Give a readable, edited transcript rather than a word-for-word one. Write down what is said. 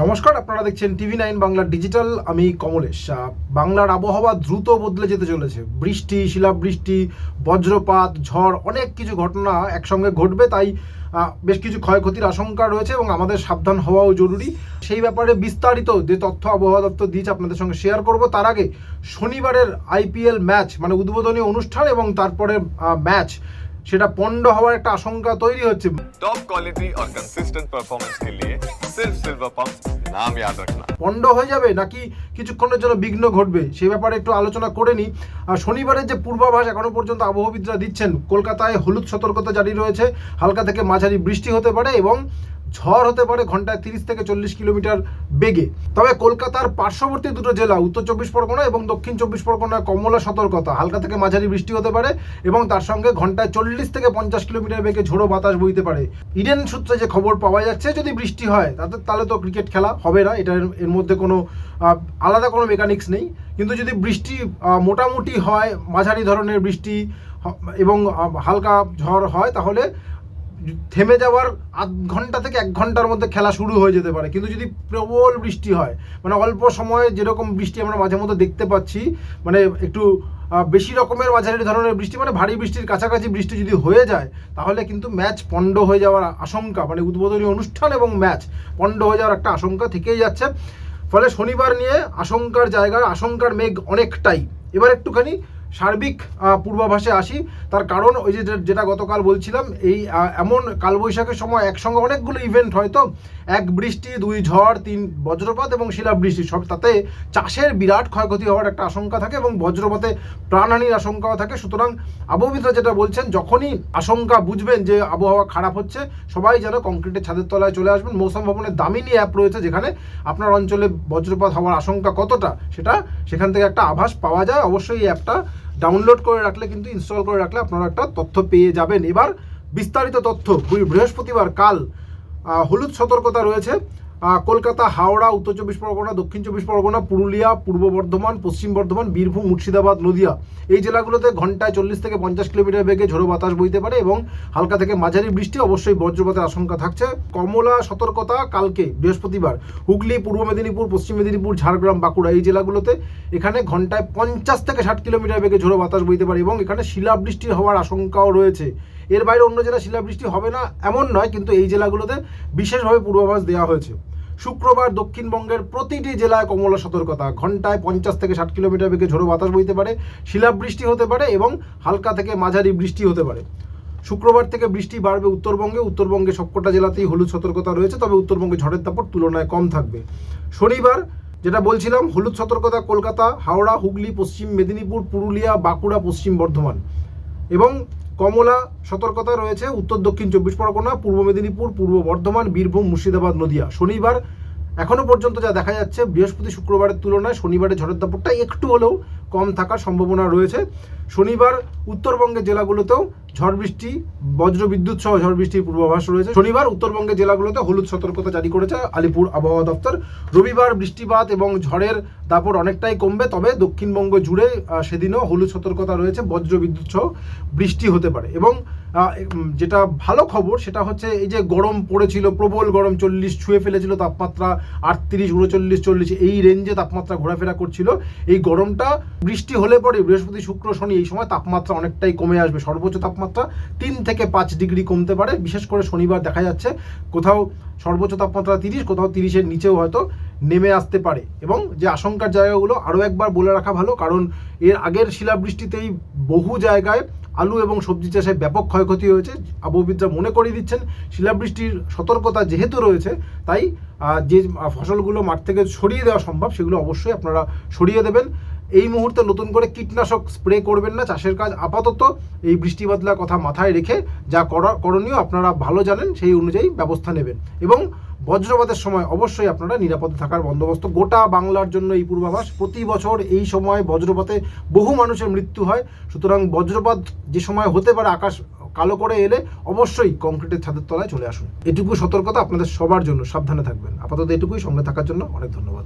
নমস্কার, আপনারা দেখছেন TV9 বাংলা ডিজিটাল। আমি কমলেশ। বাংলার আবহাওয়া দ্রুত বদলে যেতে চলেছে। বৃষ্টি, শিলাবৃষ্টি, বজ্রপাত, ঝড়, অনেক কিছু ঘটনা একসঙ্গে ঘটবে। তাই বেশ কিছু ক্ষয়ক্ষতির আশঙ্কা রয়েছে এবং আমাদের সাবধান হওয়াও জরুরি। সেই ব্যাপারে বিস্তারিত যে তথ্য আবহাওয়া দপ্তর দিয়েছে আপনাদের সঙ্গে শেয়ার করব। তার আগে শনিবারের IPL ম্যাচ মানে উদ্বোধনী অনুষ্ঠান এবং তারপরে ম্যাচ সেটা পণ্ড হওয়ার একটা আশঙ্কা তৈরি হচ্ছে। टॉप क्वालिटी और कंसिस्टेंट परफॉर्मेंस के लिए सिर्फ सिल्वर पंप नाम याद रखना। পণ্ড হয়ে যাবে নাকি কিছুক্ষণের জন্য বিঘ্ন ঘটবে সেই ব্যাপারে একটু আলোচনা করে নিই। শনিবারের যে পূর্বাভাস এখনো পর্যন্ত আবহাওয়াবিদরা দিচ্ছেন, কলকাতায় হলুদ সতর্কতা জারি রয়েছে। হালকা থেকে মাঝারি বৃষ্টি হতে পারে এবং ঝড় হতে পারে ঘন্টায় 30 থেকে 40 কিলোমিটার বেগে। তবে কলকাতার পার্শ্ববর্তী দুটো জেলা উত্তর 24 পরগনা এবং দক্ষিণ 24 পরগনায় কমলা সতর্কতা, হালকা থেকে মাঝারি বৃষ্টি হতে পারে এবং তার সঙ্গে ঘন্টায় 40 থেকে 50 কিলোমিটার বেগে ঝোড়ো বাতাস বইতে পারে। ইডেন সূত্রে যে খবর পাওয়া যাচ্ছে, যদি বৃষ্টি হয় তাহলে তো ক্রিকেট খেলা হবে না, এর মধ্যে কোনো আলাদা কোনো মেকানিক্স নেই। কিন্তু যদি বৃষ্টি মোটামুটি হয়, মাঝারি ধরনের বৃষ্টি এবং হালকা ঝড় হয়, তাহলে থেমে যাওয়ার আধ ঘন্টা থেকে 1 ঘন্টার মধ্যে খেলা শুরু হয়ে যেতে পারে। কিন্তু যদি প্রবল বৃষ্টি হয়, মানে অল্প সময়ে যেরকম বৃষ্টি আমরা মাঝে মধ্যে দেখতে পাচ্ছি, মানে একটু বেশি রকমের মাঝারি ধরনের বৃষ্টি, মানে ভারী বৃষ্টির কাছাকাছি বৃষ্টি যদি হয়ে যায়, তাহলে কিন্তু ম্যাচ পণ্ড হয়ে যাওয়ার আশঙ্কা, মানে উদ্বোধনী অনুষ্ঠান এবং ম্যাচ পণ্ড হয়ে যাওয়ার একটা আশঙ্কা থেকেই যাচ্ছে। ফলে শনিবার নিয়ে আশঙ্কার জায়গায় আশঙ্কার মেঘ অনেকটাই। এবার একটুখানি সার্বিক পূর্বাভাসে আসি। তার কারণ ওই যেটা গতকাল বলছিলাম, এই এমন কালবৈশাখের সময় একসঙ্গে অনেকগুলো ইভেন্ট হয়, তো 1 বৃষ্টি, 2 ঝড়, 3 বজ্রপাত এবং শিলাবৃষ্টি, সব তাতে চাষের বিরাট ক্ষয়ক্ষতি হওয়ার একটা আশঙ্কা থাকে এবং বজ্রপাতে প্রাণহানির আশঙ্কাও থাকে। সুতরাং আবহাওয়াবিদরা যেটা বলছেন, যখনই আশঙ্কা বুঝবেন যে আবহাওয়া খারাপ হচ্ছে, সবাই যেন কংক্রিটের ছাদের তলায় চলে আসবেন। মৌসুম ভবনের দামিনী অ্যাপ রয়েছে, যেখানে আপনার অঞ্চলে বজ্রপাত হওয়ার আশঙ্কা কতটা সেখান থেকে একটা আভাস পাওয়া যায়। অবশ্যই এই অ্যাপটা ডাউনলোড করে রাখলে, কিন্তু ইনস্টল করে রাখলে আপনারা একটা তথ্য পেয়ে যাবেন। এবার বিস্তারিত তথ্য। বৃহস্পতিবার কাল হলুদ সতর্কতা রয়েছে কলকাতা, হাওড়া, উত্তর 24 পরগনা, দক্ষিণ 24 পরগনা, পুরুলিয়া, পূর্ব বর্ধমান, পশ্চিম বর্ধমান, বীরভূম, মুর্শিদাবাদ, নদিয়া, এই জেলাগুলোতে ঘন্টায় 40 থেকে 50 কিলোমিটার বেগে ঝোড়ো বাতাস বইতে পারে এবং হালকা থেকে মাঝারি বৃষ্টি, অবশ্যই বজ্রপাতের আশঙ্কা থাকছে। কমলা সতর্কতা কালকে বৃহস্পতিবার হুগলি, পূর্ব মেদিনীপুর, পশ্চিম মেদিনীপুর, ঝাড়গ্রাম, বাঁকুড়া, এই জেলাগুলোতে এখানে ঘন্টায় 50 থেকে 60 কিলোমিটার বেগে ঝোড়ো বাতাস বইতে পারে এবং এখানে শিলাবৃষ্টি হওয়ার আশঙ্কাও রয়েছে। এর বাইরে অন্য জেলা শিলাবৃষ্টি হবে না এমন নয়, কিন্তু এই জেলাগুলোতে বিশেষভাবে পূর্বাভাস দেওয়া হয়েছে। শুক্রবার দক্ষিণবঙ্গের প্রতিটি জেলায় কমলা সতর্কতা, ঘন্টায় 50 থেকে 60 কিলোমিটার বেগে ঝোড়ো বাতাস বইতে পারে, শিলাবৃষ্টি হতে পারে এবং হালকা থেকে মাঝারি বৃষ্টি হতে পারে। শুক্রবার থেকে বৃষ্টি বাড়বে উত্তরবঙ্গে সবকটা জেলাতেই হলুদ সতর্কতা রয়েছে, তবে উত্তরবঙ্গে ঝড়ের দাপট তুলনায় কম থাকবে। শনিবার যেটা বলছিলাম, হলুদ সতর্কতা কলকাতা, হাওড়া, হুগলি, পশ্চিম মেদিনীপুর, পুরুলিয়া, বাঁকুড়া, পশ্চিম বর্ধমান এবং কমলা সতর্কতা রয়েছে উত্তর দক্ষিণ 24 পরগনা, পূর্ব মেদিনীপুর, পূর্ব বর্ধমান, বীরভূম, মুর্শিদাবাদ, নদিয়া। শনিবার এখনো পর্যন্ত যা দেখা যাচ্ছে, বৃহস্পতি শুক্রবারের তুলনায় শনিবারের ঝড়ের দাপটটা একটু হলেও কম থাকার সম্ভাবনা রয়েছে। শনিবার উত্তরবঙ্গের জেলাগুলোতেও ঝড় বৃষ্টি, বজ্র বিদ্যুৎ সহ ঝড় বৃষ্টির পূর্বাভাস রয়েছে। শনিবার উত্তরবঙ্গের জেলাগুলোতে হলুদ সতর্কতা জারি করেছে আলিপুর আবহাওয়া দপ্তর। রবিবার বৃষ্টিপাত এবং ঝড়ের দাপট অনেকটাই কমবে, তবে দক্ষিণবঙ্গ জুড়ে সেদিনও হলুদ সতর্কতা রয়েছে, বজ্র বিদ্যুৎ সহ বৃষ্টি হতে পারে। এবং যেটা ভালো খবর সেটা হচ্ছে, এই যে গরম পড়েছিল, প্রবল গরম, 40 ছুঁয়ে ফেলেছিল তাপমাত্রা, 38, 39, 40 এই রেঞ্জে তাপমাত্রা ঘোরাফেরা করছিল। এই গরমটা বৃষ্টি হলে পরে বৃহস্পতি, শুক্র, শনি এই সময় তাপমাত্রা অনেকটাই কমে আসবে। সর্বোচ্চ তাপমাত্রা 3 থেকে 5 ডিগ্রি কমতে পারে। বিশেষ করে শনিবার দেখা যাচ্ছে কোথাও সর্বোচ্চ তাপমাত্রা 30, কোথাও 30-এর নিচেও হয়তো নেমে আসতে পারে। এবং যে আশঙ্কার জায়গাগুলো আরও একবার বলে রাখা ভালো, কারণ এর আগের শিলাবৃষ্টিতেই বহু জায়গায় আলু এবং সবজি চাষে ব্যাপক ক্ষয়ক্ষতি হয়েছে। আবহাওয়াবিদরা মনে করিয়ে দিচ্ছেন, শিলাবৃষ্টির সতর্কতা যেহেতু রয়েছে, তাই যে ফসলগুলো মাঠ থেকে সরিয়ে দেওয়া সম্ভব সেগুলো অবশ্যই আপনারা সরিয়ে দেবেন। এই মুহূর্তে নতুন করে কীটনাশক স্প্রে করবেন না। চাষের কাজ আপাতত এই বৃষ্টি বাদলার কথা মাথায় রেখে যা করণীয় আপনারা ভালো জানেন, সেই অনুযায়ী ব্যবস্থা নেবেন। এবং বজ্রপাতের সময় অবশ্যই আপনারা নিরাপদে থাকার বন্দোবস্ত। গোটা বাংলার জন্য এই পূর্বাভাস। প্রতি বছর এই সময় বজ্রপাতে বহু মানুষের মৃত্যু হয়। সুতরাং বজ্রপাত যে সময় হতে পারে আকাশ কালো করে এলে অবশ্যই কংক্রিটের ছাদের তলায় চলে আসুন। এটুকু সতর্কতা আপনাদের সবার জন্য। সাবধানে থাকবেন। আপাতত এটুকুই। সঙ্গে থাকার জন্য অনেক ধন্যবাদ।